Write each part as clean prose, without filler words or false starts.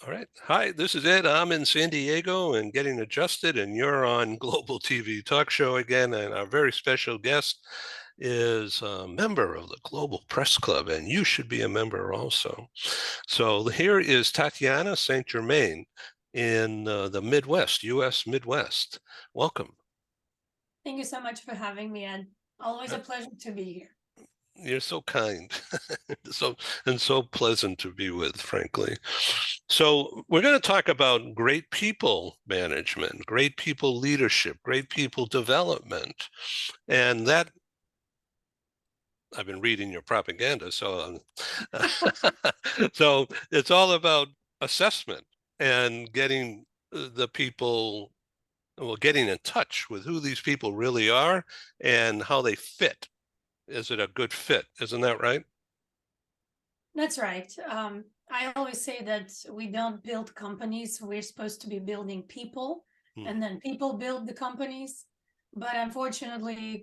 All right. Hi, this is Ed. I'm in San Diego and getting adjusted, and you're on Global TV Talk Show again. And our very special guest is a member of the Global Press Club, and you should be a member also. So here is Tatyana St. Germain in the Midwest, U.S. Midwest. Welcome. Thank you so much for having me, Ed. Always Uh, a pleasure to be here. You're so kind, so pleasant to be with, frankly. So we're going to talk about great people management, great people leadership, great people development, and that I've been reading your propaganda, so so it's all about assessment and getting the people, well, getting in touch with who these people really are and how they fit. Is it a good fit? Isn't that right? That's right. I always say that we don't build companies. We're supposed to be building people, Hmm. and then people build the companies. But unfortunately,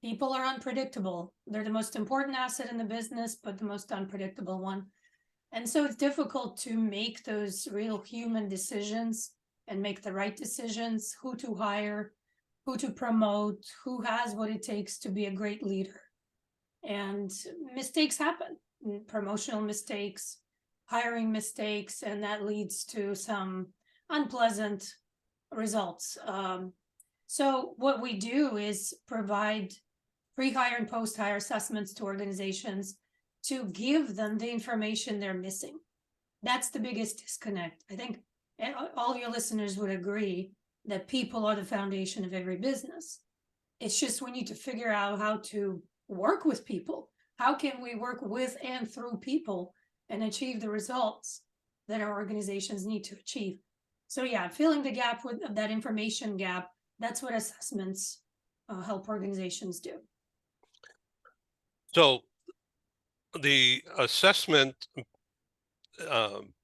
people are unpredictable. They're the most important asset in the business, but the most unpredictable one. And so it's difficult to make those real human decisions and make the right decisions, who to hire, who to promote, who has what it takes to be a great leader. And mistakes happen, promotional mistakes, hiring mistakes, and that leads to some unpleasant results. So what we do is provide pre-hire and post-hire assessments to organizations to give them the information they're missing. That's the biggest disconnect. I think all your listeners would agree that people are the foundation of every business. It's just we need to figure out how to work with people. How can we work with and through people and achieve the results that our organizations need to achieve? So yeah, filling the gap with that information gap, that's what assessments help organizations do. So the assessment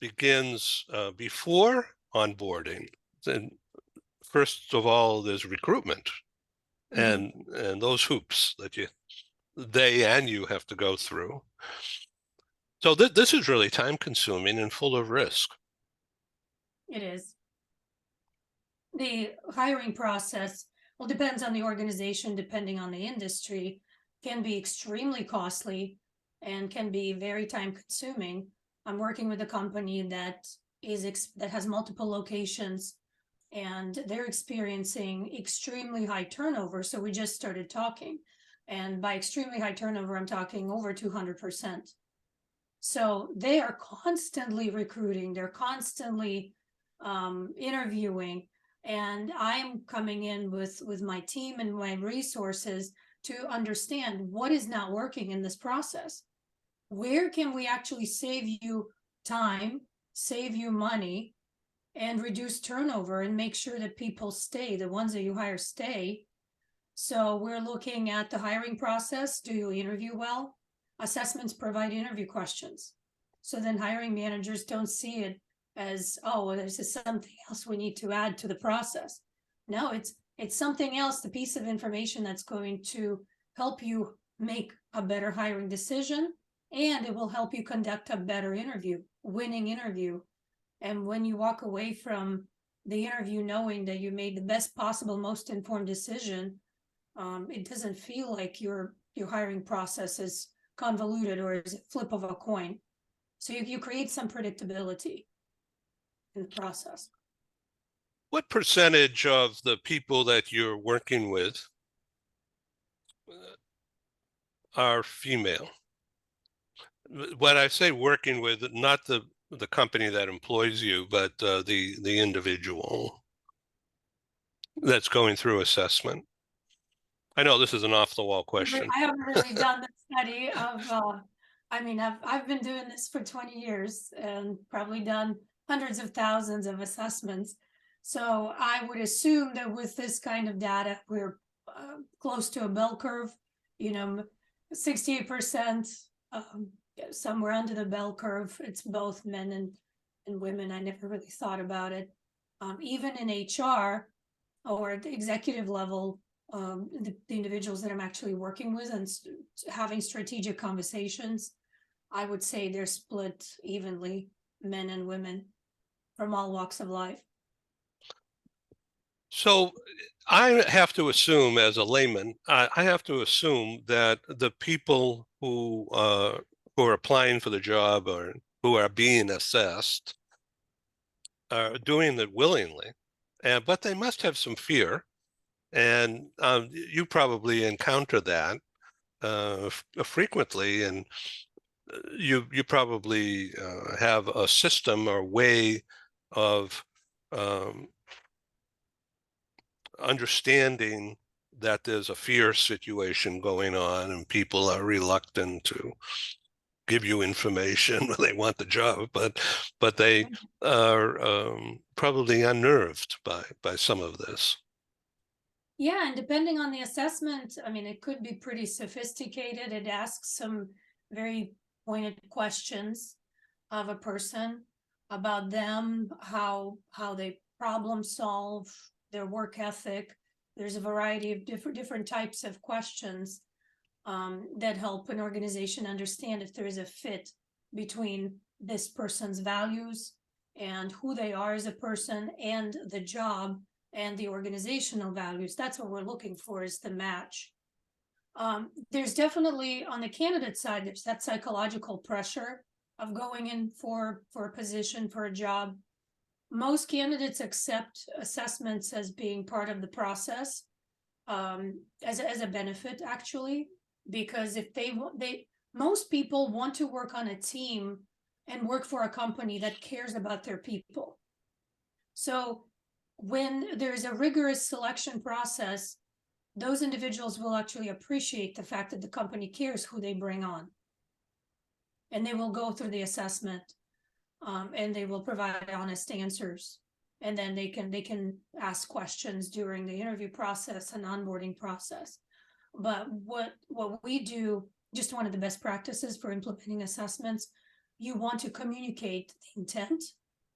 begins before onboarding. And first of all, there's recruitment Mm-hmm. and those hoops that they and you have to go through. So this is really time consuming and full of risk. It is. The hiring process, well, depends on the organization, depending on the industry, can be extremely costly and can be very time consuming. I'm working with a company that that has multiple locations and they're experiencing extremely high turnover. So we just started talking. And by extremely high turnover, I'm talking over 200%. So they are constantly recruiting, they're constantly interviewing, and I'm coming in with my team and my resources to understand what is not working in this process. Where can we actually save you time, save you money, and reduce turnover and make sure that people stay, the ones that you hire stay. So we're looking at the hiring process. Do you interview well? Assessments provide interview questions. So then hiring managers don't see it as, oh, well, there's just something else we need to add to the process. No, it's something else, the piece of information that's going to help you make a better hiring decision, and it will help you conduct a better interview, winning interview. And when you walk away from the interview knowing that you made the best possible, most informed decision, it doesn't feel like your hiring process is convoluted or is a flip of a coin. So you create some predictability in the process. What percentage of the people that you're working with are female? When I say working with, not the company that employs you, but the individual that's going through assessment. I know this is an off the wall question. I haven't really done the study of, I mean, I've been doing this for 20 years and probably done hundreds of thousands of assessments. So I would assume that with this kind of data, we're close to a bell curve, you know, 68%, somewhere under the bell curve. It's both men and women. I never really thought about it. Even in HR or at the executive level, the individuals that I'm actually working with and having strategic conversations, I would say they're split evenly, men and women. from all walks of life. So I have to assume, as a layman, I have to assume that the people who are applying for the job or who are being assessed are doing it willingly, and but they must have some fear, and you probably encounter that frequently, and you probably have a system or way of um, understanding that there's a fear situation going on and people are reluctant to give you information when they want the job, but they are probably unnerved by some of this. Yeah, and depending on the assessment, I mean, it could be pretty sophisticated. It asks some very pointed questions of a person about them, how they problem solve, their work ethic. There's a variety of different types of questions that help an organization understand if there is a fit between this person's values and who they are as a person and the job and the organizational values. That's what we're looking for, is the match. There's definitely, on the candidate side, there's that psychological pressure of going in for a position, for a job. Most candidates accept assessments as being part of the process, as a benefit, actually, because if they most people want to work on a team and work for a company that cares about their people. So when there's a rigorous selection process, those individuals will actually appreciate the fact that the company cares who they bring on. And they will go through the assessment, and they will provide honest answers. And then they can ask questions during the interview process and onboarding process. But what we do, just one of the best practices for implementing assessments, you want to communicate the intent.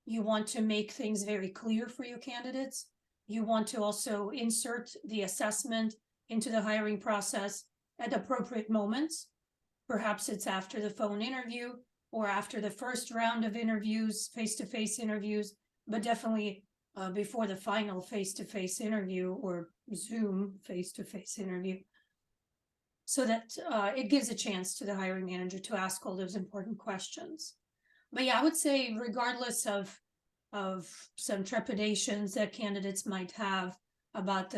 You want to make things very clear for your candidates. You want to also insert the assessment into the hiring process at appropriate moments. Perhaps it's after the phone interview or after the first round of interviews, face-to-face interviews, but definitely before the final face-to-face interview or Zoom face-to-face interview, so that it gives a chance to the hiring manager to ask all those important questions. But yeah, I would say, regardless of some trepidations that candidates might have about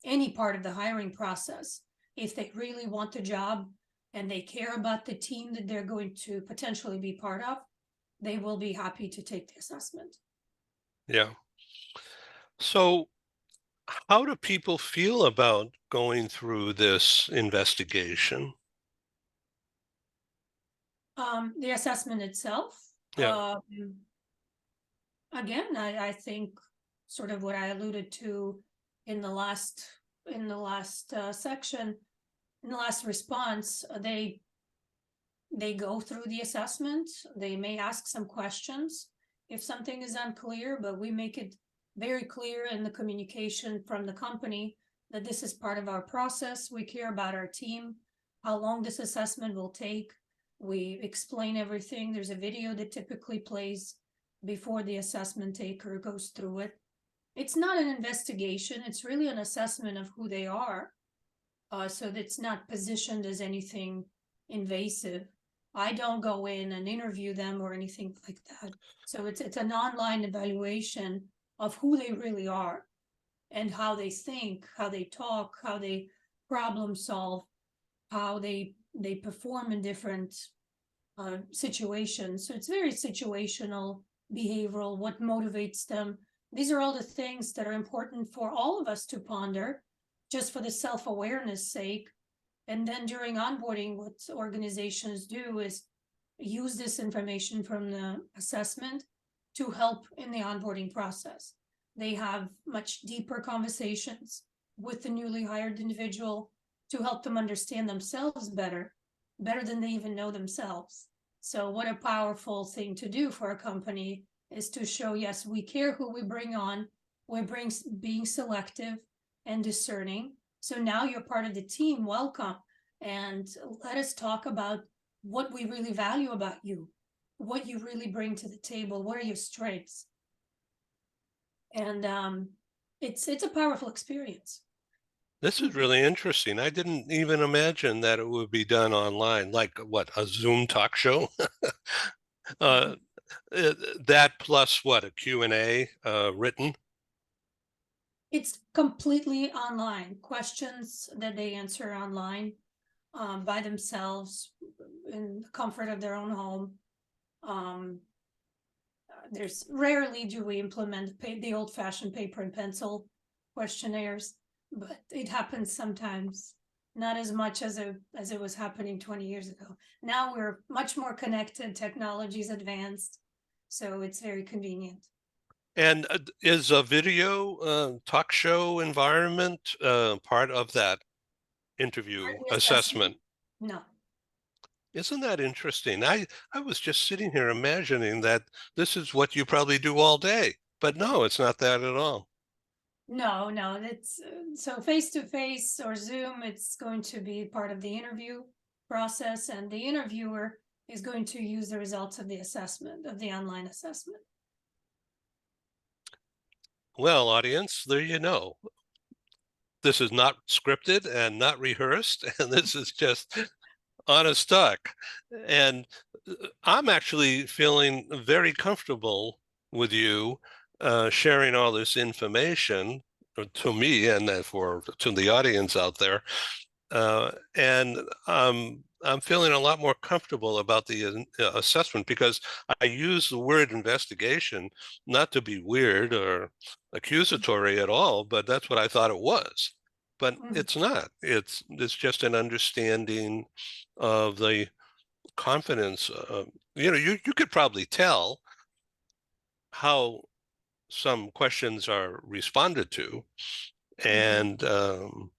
any part of the hiring process, if they really want the job and they care about the team that they're going to potentially be part of, they will be happy to take the assessment. Yeah. So how do people feel about going through this investigation? The assessment itself, Yeah. again, I think sort of what I alluded to in the last section, in the last response, they go through the assessment. They may ask some questions if something is unclear, but we make it very clear in the communication from the company that this is part of our process. We care about our team, how long this assessment will take. We explain everything. There's a video that typically plays before the assessment taker goes through it. It's not an investigation. It's really an assessment of who they are. So it's not positioned as anything invasive. I don't go in and interview them or anything like that. So it's an online evaluation of who they really are and how they think, how they talk, how they problem solve, how they perform in different situations. So it's very situational, behavioral, what motivates them. These are all the things that are important for all of us to ponder, just for the self-awareness sake. And then during onboarding, what organizations do is use this information from the assessment to help in the onboarding process. They have much deeper conversations with the newly hired individual to help them understand themselves better than they even know themselves. So what a powerful thing to do for a company is to show, yes, we care who we bring on. We're being selective and discerning. So now you're part of the team. Welcome. And let us talk about what we really value about you, what you really bring to the table. What are your strengths? And it's a powerful experience. This is really interesting. I didn't even imagine that it would be done online, like what, a Zoom talk show? Uh, that plus what, a Q&A written? It's completely online, questions that they answer online by themselves in the comfort of their own home. Um, there's rarely do we implement the old-fashioned paper and pencil questionnaires, but it happens sometimes. Not as much as it was happening 20 years ago. Now we're much more connected. Technology's advanced, so it's very convenient. And is a video talk show environment part of that interview Part of the assessment? assessment? No, Isn't that interesting? I was just sitting here imagining that this is what you probably do all day, but no, it's not that at all. no. It's so face to face or Zoom. It's going to be part of the interview process, and the interviewer is going to use the results of the assessment of the online assessment. Well, audience, there you know. This is not scripted and not rehearsed, and this is just honest talk. And I'm actually feeling very comfortable with you sharing all this information to me and for to the audience out there. And I'm feeling a lot more comfortable about the assessment because I use the word investigation not to be weird or accusatory at all, but that's what I thought it was. But Mhm. it's not. It's just an understanding of the confidence. You could probably tell how some questions are responded to, Mhm. and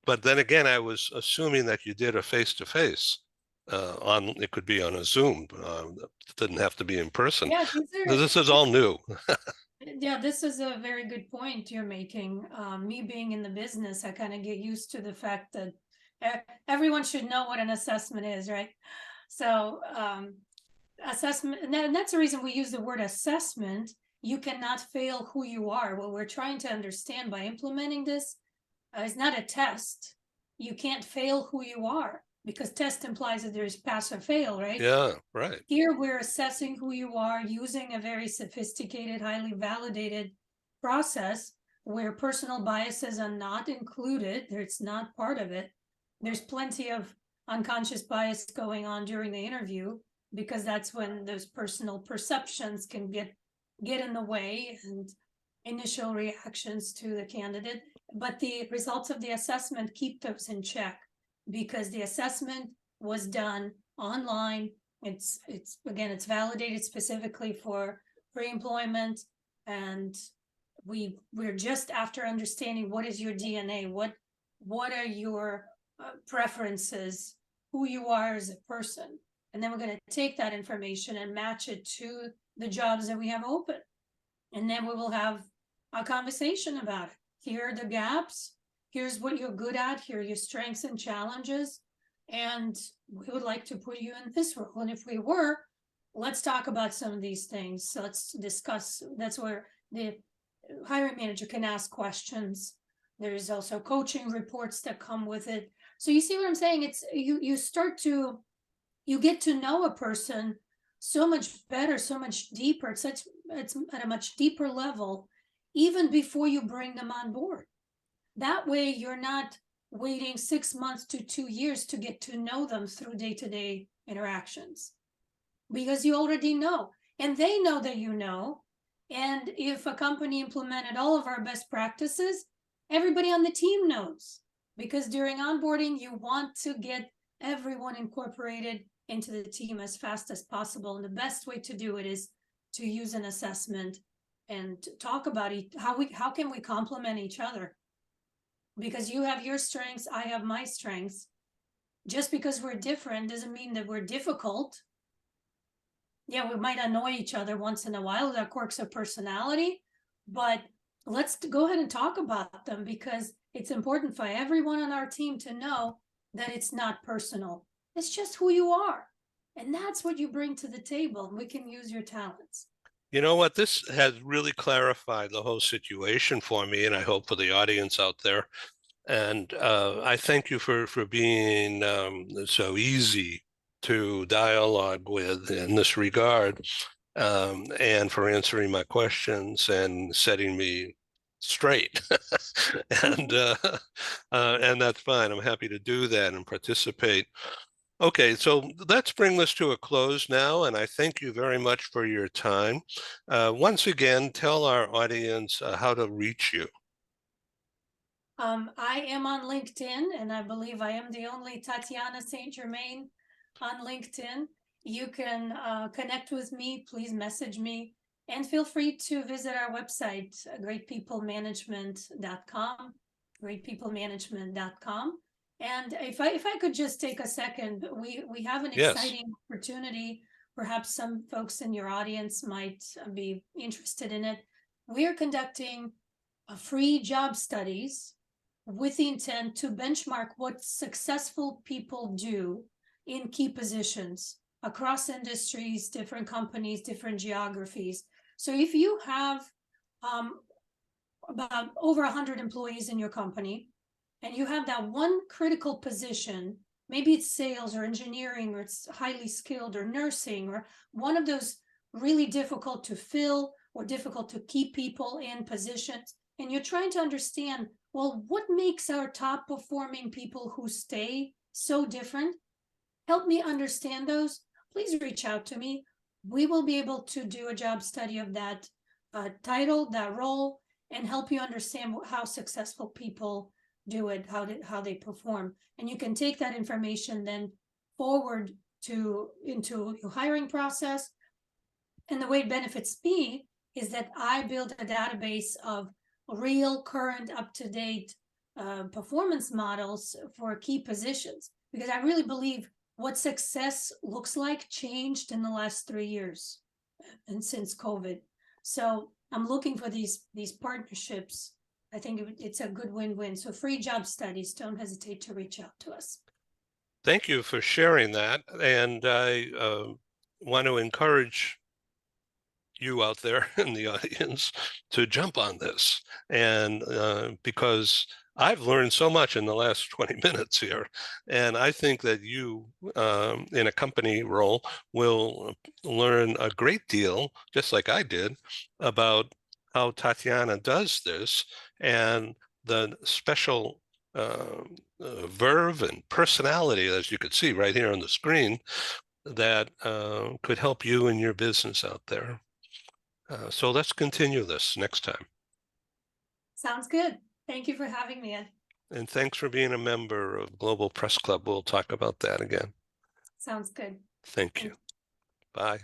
but then again, I was assuming that you did a face-to-face on, it could be on a Zoom. It didn't have to be in person. Yeah, This is all new. yeah, this is a very good point you're making. Me being in the business, I kind of get used to the fact that everyone should know what an assessment is, right? So, assessment, and that's the reason we use the word assessment. You cannot fail who you are. What we're trying to understand by implementing this is not a test. You can't fail who you are because test implies that there's pass or fail, right? Yeah, right. Here we're assessing who you are using a very sophisticated, highly validated process where personal biases are not included. It's not part of it. There's plenty of unconscious bias going on during the interview because that's when those personal perceptions can get in the way and initial reactions to the candidate. But the results of the assessment keep those in check because the assessment was done online. It's again, it's validated specifically for pre-employment, and we're just after understanding what is your DNA, what are your preferences, who you are as a person, and then we're going to take that information and match it to the jobs that we have open, and then we will have a conversation about it. Here are the gaps. Here's what you're good at. Here are your strengths and challenges. And we would like to put you in this role. And if we were, let's talk about some of these things. So let's discuss. That's where the hiring manager can ask questions. There's also coaching reports that come with it. So you see what I'm saying? It's you start to you get to know a person so much better, so much deeper. It's at a much deeper level, even before you bring them on board. That way, you're not waiting 6 months to 2 years to get to know them through day-to-day interactions because you already know, and they know that you know. And if a company implemented all of our best practices, everybody on the team knows because during onboarding, you want to get everyone incorporated into the team as fast as possible. And the best way to do it is to use an assessment and talk about how can we complement each other, because you have your strengths, I have my strengths. Just because we're different doesn't mean that we're difficult. Yeah, we might annoy each other once in a while with our quirks of personality, but let's go ahead and talk about them because it's important for everyone on our team to know that it's not personal. It's just who you are. And that's what you bring to the table. We can use your talents. You know what? This has really clarified the whole situation for me, and I hope for the audience out there. And I thank you for being so easy to dialogue with in this regard, and for answering my questions and setting me straight. and and that's fine. I'm happy to do that and participate. Okay, so let's bring this to a close now, and I thank you very much for your time. Once again, tell our audience how to reach you. I am on LinkedIn, and I believe I am the only Tatyana St. Germain on LinkedIn. You can connect with me, please message me, and feel free to visit our website, greatpeoplemanagement.com, greatpeoplemanagement.com. And if I could just take a second, we have an Yes. exciting opportunity. Perhaps some folks in your audience might be interested in it. We are conducting a free job studies with the intent to benchmark what successful people do in key positions across industries, different companies, different geographies. So if you have about over 100 employees in your company, and you have that one critical position, maybe it's sales or engineering, or it's highly skilled, or nursing, or one of those really difficult to fill or difficult to keep people in positions, and you're trying to understand, well, what makes our top performing people who stay so different? Help me understand those. Please reach out to me. We will be able to do a job study of that title, that role, and help you understand how successful people do it, how they perform. And you can take that information then forward into your hiring process. And the way it benefits me is that I build a database of real, current, up-to-date performance models for key positions, because I really believe what success looks like changed in the last 3 years and since COVID. So I'm looking for these partnerships. I think it's a good win-win. So free job studies, don't hesitate to reach out to us. Thank you for sharing that. And I want to encourage you out there in the audience to jump on this. And because I've learned so much in the last 20 minutes here. And I think that you, in a company role, will learn a great deal, just like I did, about how Tatyana does this and the special verve and personality, as you could see right here on the screen, that could help you in your business out there. So let's continue this next time. Sounds good. Thank you for having me, Ed. And thanks for being a member of Global Press Club. We'll talk about that again. Sounds good. Thank you. Bye.